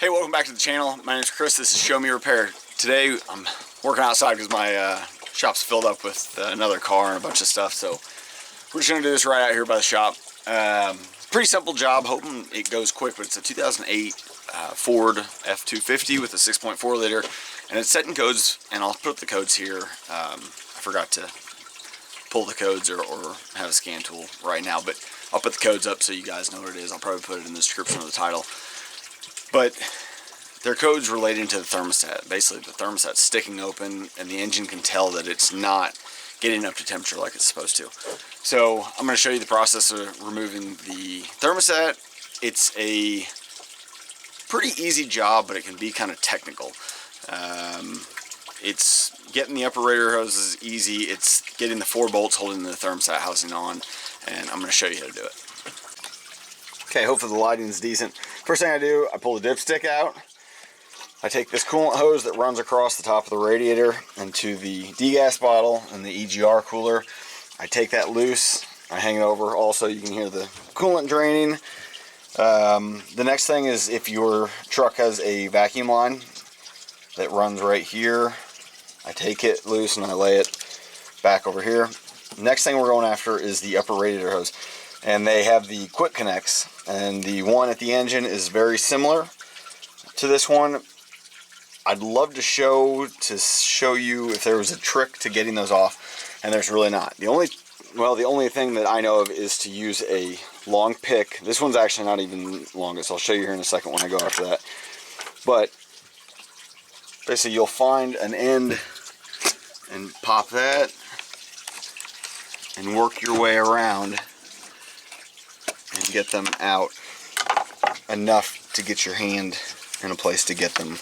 Hey, welcome back to the channel. My name is Chris. This is Show Me Repair. Today I'm working outside because my shop's filled up with another car and a bunch of stuff, so we're just going to do this right out here by the shop. Pretty simple job, hoping it goes quick, but it's a 2008 Ford F-250 with a 6.4 liter, and it's setting codes, and I'll put up the codes here. I forgot to pull the codes or have a scan tool right now, but I'll put the codes up so you guys know what it is. I'll probably put it in the description of the title. But they're codes relating to the thermostat. Basically, the thermostat's sticking open, and the engine can tell that it's not getting up to temperature like it's supposed to. So I'm going to show you the process of removing the thermostat. It's a pretty easy job, but it can be kind of technical. It's getting the upper radiator hose is easy. It's getting the 4 bolts holding the thermostat housing on, and I'm going to show you how to do it. Okay, hopefully the lighting is decent. First thing I do, I pull the dipstick out. I take this coolant hose that runs across the top of the radiator into the degas bottle and the EGR cooler. I take that loose, I hang it over. Also, you can hear the coolant draining. The next thing is if your truck has a vacuum line that runs right here, I take it loose and I lay it back over here. Next thing we're going after is the upper radiator hose. And they have the quick connects, and the one at the engine is very similar to this one. I'd love to show you if there was a trick to getting those off, and there's really not. The only thing that I know of is to use a long pick. This one's actually not even longest. I'll show you here in a second when I go after that. But basically you'll find an end and pop that and work your way around and get them out enough to get your hand in a place to get them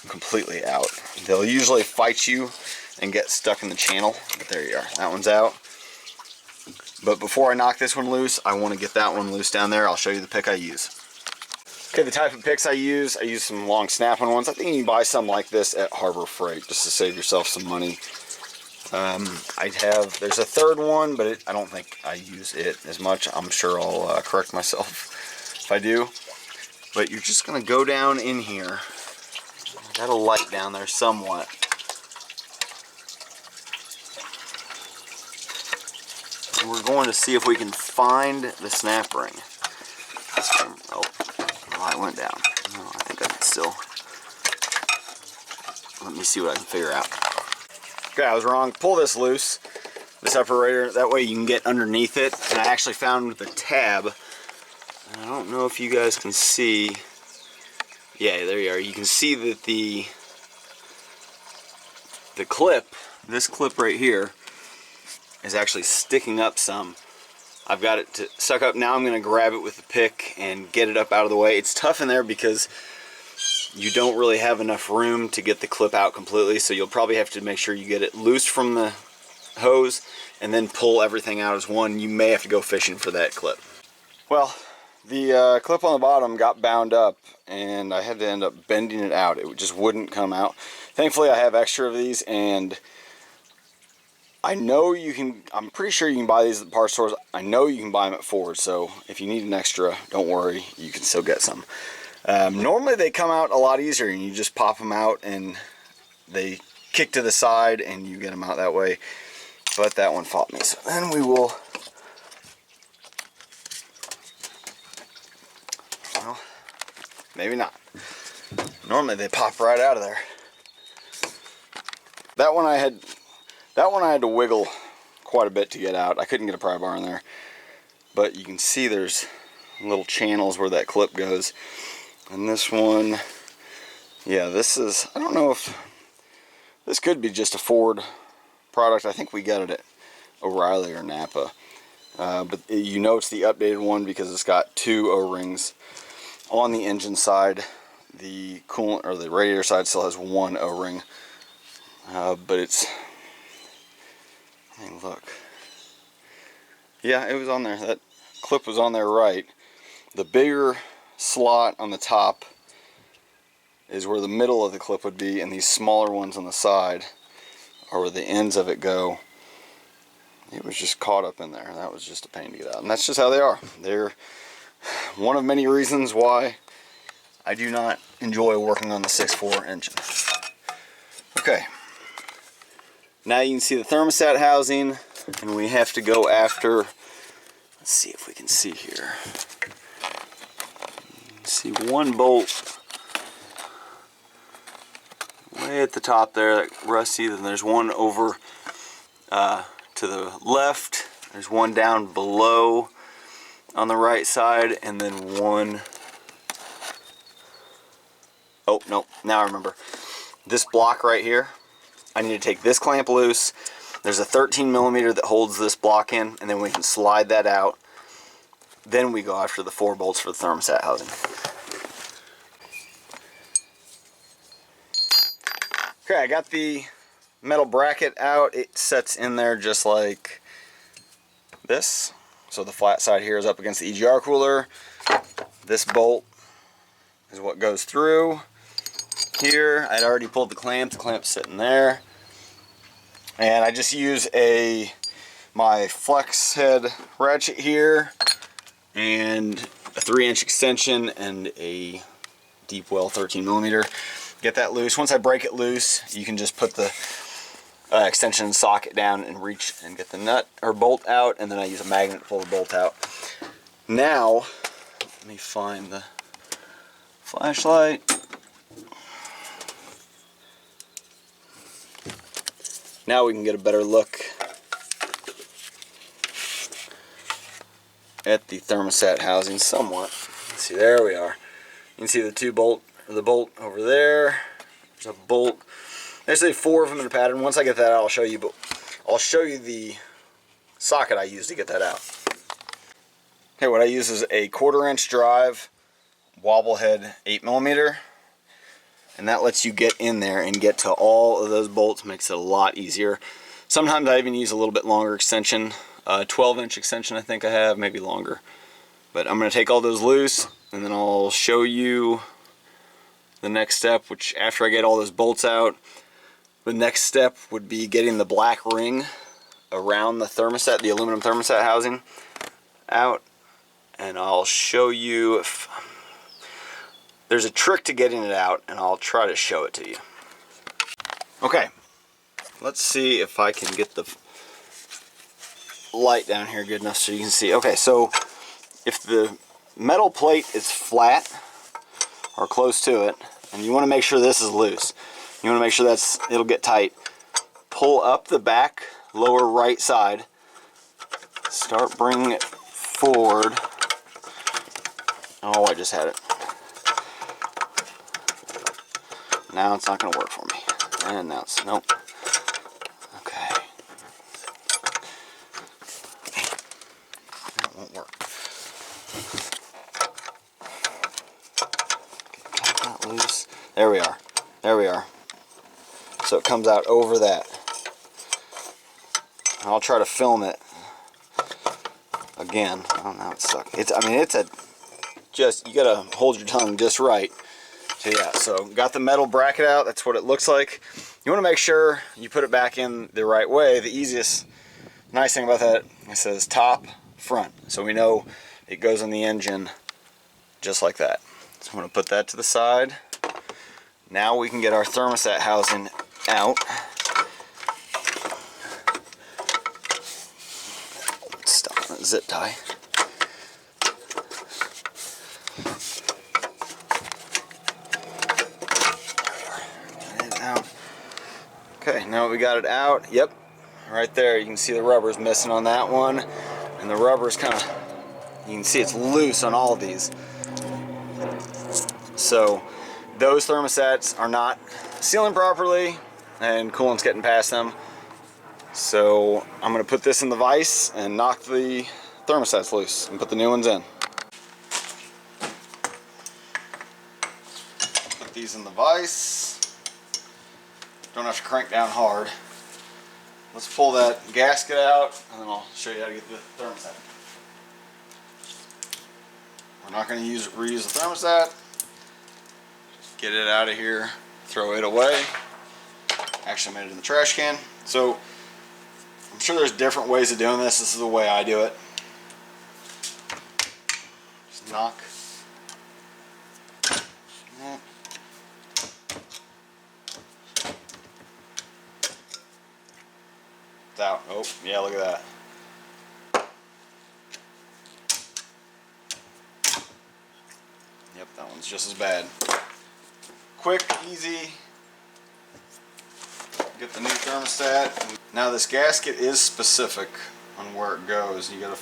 completely out. They'll usually fight you and get stuck in the channel, but there you are. That one's out. But before I knock this one loose, I want to get that one loose down there. I'll show you the pick I use. Okay, the type of picks I use some long snap-on ones. I think you can buy some like this at Harbor Freight just to save yourself some money. There's a third one, but I don't think I use it as much. I'm sure I'll correct myself if I do. But you're just going to go down in here. Got a light down there somewhat. And we're going to see if we can find the snap ring. Oh, the light went down. Oh, I think I can still. Let me see what I can figure out. Okay, I was wrong. Pull this loose, this upper radiator, that way you can get underneath it. And I actually found the tab. I don't know if you guys can see. Yeah, there you are. You can see that the clip, this clip right here, is actually sticking up some. I've got it to suck up. Now I'm going to grab it with the pick and get it up out of the way. It's tough in there because you don't really have enough room to get the clip out completely, so you'll probably have to make sure you get it loose from the hose and then pull everything out as one. You may have to go fishing for that clip. Well, the clip on the bottom got bound up and I had to end up bending it out. It just wouldn't come out. Thankfully I have extra of these, and I know you can, I'm pretty sure you can buy these at the parts stores. I know you can buy them at Ford, so if you need an extra, don't worry, you can still get some. Normally they come out a lot easier and you just pop them out and they kick to the side and you get them out that way, but that one fought me. So then we will, well, maybe not. Normally they pop right out of there. That one I had to wiggle quite a bit to get out. I couldn't get a pry bar in there, but you can see there's little channels where that clip goes. And this one, yeah, this is, I don't know if, this could be just a Ford product. I think we got it at O'Reilly or Napa. But you know it's the updated one because it's got 2 O-rings on the engine side. The coolant, or the radiator side, still has 1 O-ring. But it's, I mean, look. Yeah, it was on there. That clip was on there right. The bigger slot on the top is where the middle of the clip would be, and these smaller ones on the side are where the ends of it go. It was just caught up in there. That was just a pain to get out, and that's just how they are. They're one of many reasons why I do not enjoy working on the 6.4 engine. Okay, now you can see the thermostat housing, and we have to go after, let's see if we can see here. See one bolt way at the top there, that rusty. Then there's one over to the left. There's one down below on the right side, and then one. Oh no! Now I remember. This block right here, I need to take this clamp loose. There's a 13mm that holds this block in, and then we can slide that out. Then we go after the 4 bolts for the thermostat housing. Okay, I got the metal bracket out. It sets in there just like this. So the flat side here is up against the EGR cooler. This bolt is what goes through here. I'd already pulled the clamp's sitting there. And I just use my flex head ratchet here and a 3-inch extension and a deep well 13mm. Get that loose. Once I break it loose, you can just put the extension socket down and reach and get the nut or bolt out, and then I use a magnet to pull the bolt out. Now, let me find the flashlight. Now we can get a better look at the thermostat housing somewhat. Let's see, there we are. You can see the bolt over there. There's a bolt. There's actually 4 of them in a pattern. Once I get that out, I'll show you. But I'll show you the socket I use to get that out. Okay, what I use is a 1/4-inch drive, wobble head 8mm, and that lets you get in there and get to all of those bolts. Makes it a lot easier. Sometimes I even use a little bit longer extension, 12-inch extension I think I have, maybe longer. But I'm going to take all those loose, and then I'll show you the next step, which after I get all those bolts out, the next step would be getting the black ring around the thermostat, the aluminum thermostat housing, out. And I'll show you if there's a trick to getting it out, and I'll try to show it to you. Okay, let's see if I can get the light down here good enough so you can see. Okay, so if the metal plate is flat or close to it, and you want to make sure this is loose, you want to make sure it'll get tight, pull up the back lower right side, start bringing it forward. Oh, I just had it. Now it's not going to work for me. And now it's, nope. Okay. That won't work. Got that loose. There we are. There we are. So it comes out over that. I'll try to film it again. Oh, now it's stuck. You gotta hold your tongue just right. So yeah, so got the metal bracket out. That's what it looks like. You want to make sure you put it back in the right way. The easiest, nice thing about that, it says top, front. So we know it goes on the engine just like that. So I'm going to put that to the side. Now we can get our thermostat housing out. Stuck on a zip tie. Okay, now we got it out. Yep, right there. You can see the rubber's missing on that one, and the rubber's kind of, you can see it's loose on all of these. So those thermostats are not sealing properly, and coolant's getting past them. So I'm going to put this in the vise and knock the thermostats loose and put the new ones in. Put these in the vise. Don't have to crank down hard. Let's pull that gasket out, and then I'll show you how to get the thermostat. We're not going to reuse the thermostat. Just get it out of here, throw it away. Actually, I made it in the trash can. So I'm sure there's different ways of doing this. This is the way I do it. Just knock It's out. Oh, yeah, look at that. Yep, that one's just as bad. Quick, easy. Get the new thermostat. Now this gasket is specific on where it goes. You got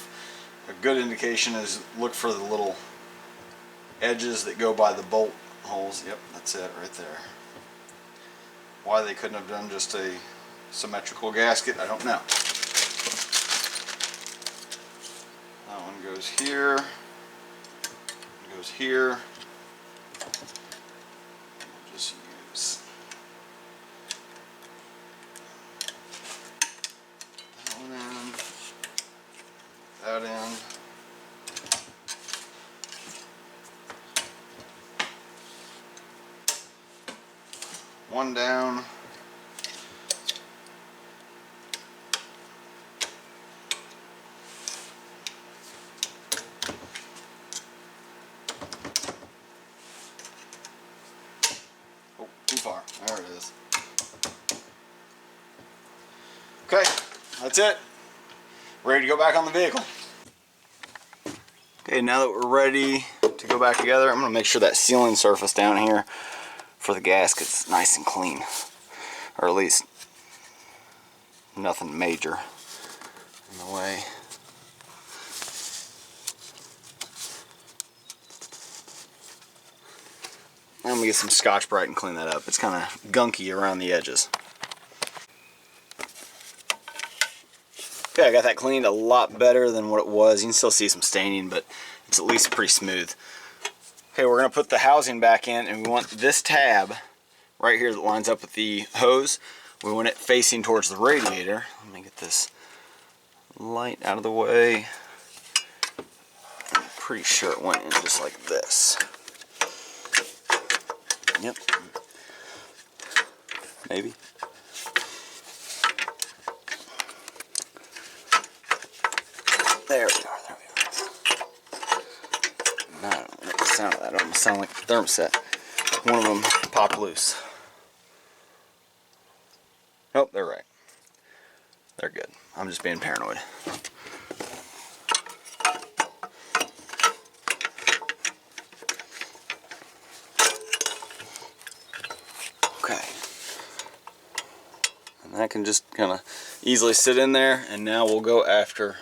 a good indication is look for the little edges that go by the bolt holes. Yep, that's it right there. Why they couldn't have done just a symmetrical gasket, I don't know. That one goes here, goes here. We'll just use that one in, that in. One down. Oh, too far. There it is. Okay, that's it. Ready to go back on the vehicle. Okay, now that we're ready to go back together, I'm going to make sure that sealing surface down here for the gasket's nice and clean, or at least nothing major in the way. I'm going to get some Scotch-Brite and clean that up. It's kind of gunky around the edges. Okay, I got that cleaned a lot better than what it was. You can still see some staining, but it's at least pretty smooth. Okay, we're going to put the housing back in, and we want this tab right here that lines up with the hose. We want it facing towards the radiator. Let me get this light out of the way. I'm pretty sure it went in just like this. Yep. Maybe. There we are. There we are. I don't like the sound of that. It almost sounds like a thermostat. One of them popped loose. Nope, they're right. They're good. I'm just being paranoid. Okay. And that can just kind of easily sit in there, and now we'll go after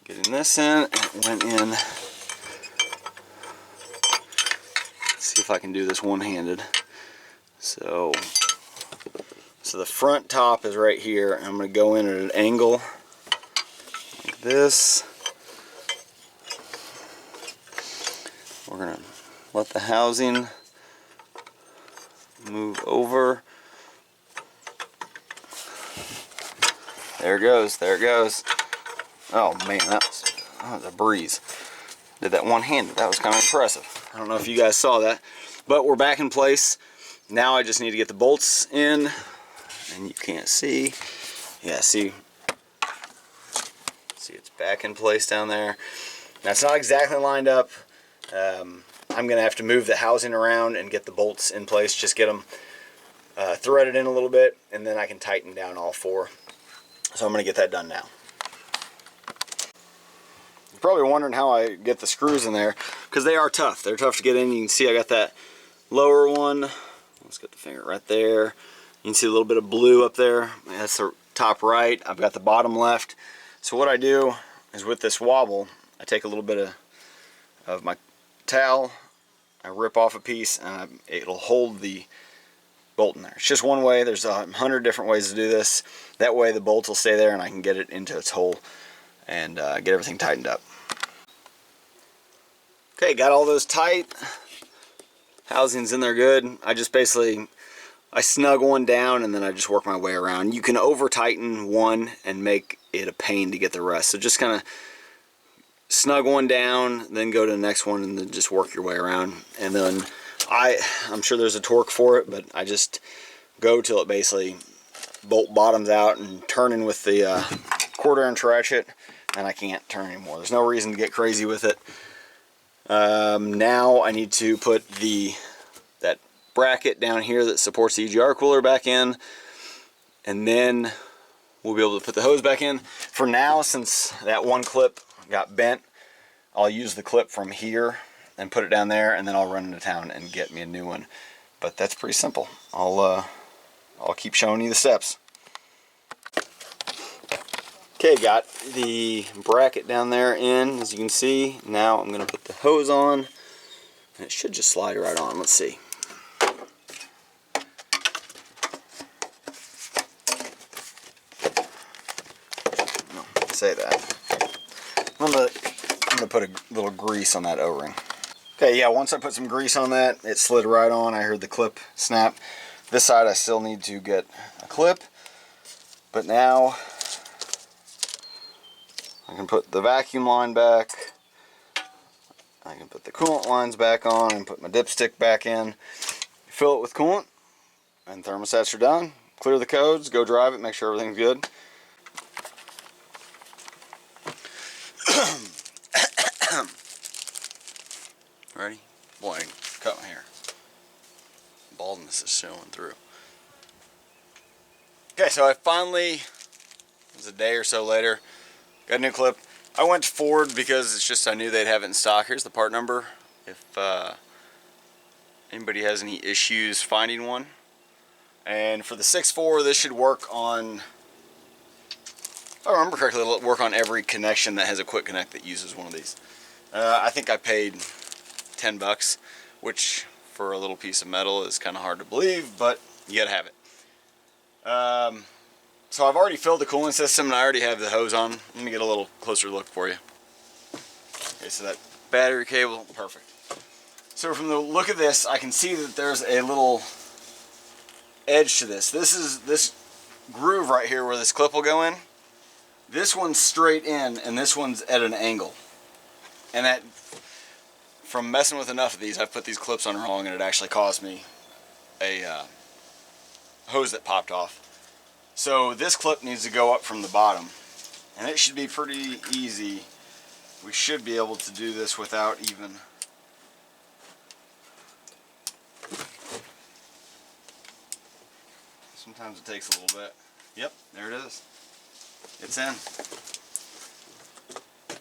getting this in. It went in. Let's see if I can do this one-handed. So the front top is right here, and I'm going to go in at an angle like this. We're going to let the housing move over. There it goes, there it goes. Oh man, that was a breeze. Did that one-handed. That was kind of impressive. I don't know if you guys saw that, but we're back in place. Now I just need to get the bolts in, and you can't see. Yeah, see it's back in place down there. Now it's not exactly lined up. I'm gonna have to move the housing around and get the bolts in place. Just get them threaded in a little bit, and then I can tighten down all four. So I'm gonna get that done now. You're probably wondering how I get the screws in there, because they are tough. They're tough to get in. You can see I got that lower one. Let's get the finger right there. You can see a little bit of blue up there. That's the top right. I've got the bottom left. So what I do is with this wobble, I take a little bit of my towel, I rip off a piece, and it'll hold the bolt in there. It's just one way. There's 100 different ways to do this. That way the bolt will stay there and I can get it into its hole and get everything tightened up. Okay, got all those tight. Housing's in there good. I just basically, I snug one down and then I just work my way around. You can over tighten one and make it a pain to get the rest. So just kind of snug one down, then go to the next one and then just work your way around. And then I'm sure there's a torque for it, but I just go till it basically bolt bottoms out and turning with the 1/4 inch ratchet, and I can't turn anymore. There's no reason to get crazy with it. Now I need to put that bracket down here that supports the EGR cooler back in, and then we'll be able to put the hose back in. For now, since that one clip got bent, I'll use the clip from here and put it down there, and then I'll run into town and get me a new one. But that's pretty simple. I'll keep showing you the steps. Okay, got the bracket down there in, as you can see. Now I'm going to put the hose on, and it should just slide right on. Let's see. No, say that. I'm gonna put a little grease on that O-ring. Okay, yeah, once I put some grease on that, it slid right on. I heard the clip snap. This side I still need to get a clip, but now I can put the vacuum line back. I can put the coolant lines back on and put my dipstick back in. Fill it with coolant, and thermostats are done. Clear the codes, go drive it, make sure everything's good. Ready? Boy, I cut my hair. Baldness is showing through. Okay, so I finally, it was a day or so later, got a new clip. I went to Ford because it's just I knew they'd have it in stock. Here's the part number if anybody has any issues finding one. And for the 6.4, this should work on, if I remember correctly, it'll work on every connection that has a quick connect that uses one of these. I think I paid $10, which for a little piece of metal is kind of hard to believe, but you gotta have it. So I've already filled the cooling system and I already have the hose on. Let me get a little closer look for you. Okay, so that battery cable, perfect. So from the look of this, I can see that there's a little edge to this. This groove right here where this clip will go in. This one's straight in and this one's at an angle. And that, from messing with enough of these, I've put these clips on wrong and it actually caused me a hose that popped off. So this clip needs to go up from the bottom, and it should be pretty easy. We should be able to do this without even sometimes it takes a little bit. Yep, there it is. It's in.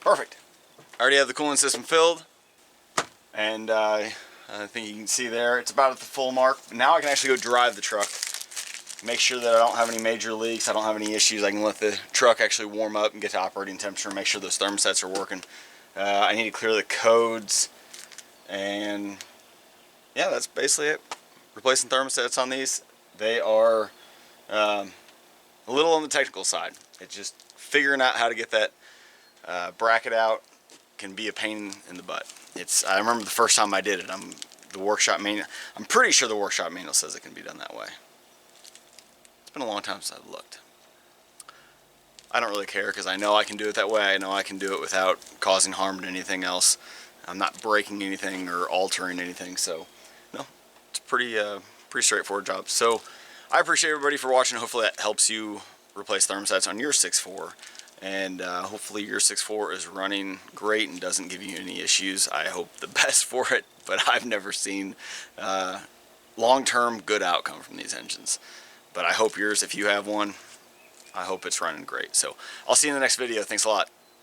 Perfect. I already have the cooling system filled, and I think you can see there it's about at the full mark. Now I can actually go drive the truck. Make sure that I don't have any major leaks, I don't have any issues. I can let the truck actually warm up and get to operating temperature and make sure those thermostats are working. I need to clear the codes, and yeah, that's basically it. Replacing thermostats on these. They are a little on the technical side. It's just figuring out how to get that bracket out can be a pain in the butt. I remember the first time I did it, the workshop manual, I'm pretty sure the workshop manual says it can be done that way. It's been a long time since I've looked. I don't really care because I know I can do it that way. I know I can do it without causing harm to anything else. I'm not breaking anything or altering anything, so no, it's a pretty straightforward job. So I appreciate everybody for watching. Hopefully that helps you replace thermostats on your 6.4, and hopefully your 6.4 is running great and doesn't give you any issues. I hope the best for it, but I've never seen long-term good outcome from these engines. But I hope yours, if you have one, I hope it's running great. So I'll see you in the next video. Thanks a lot.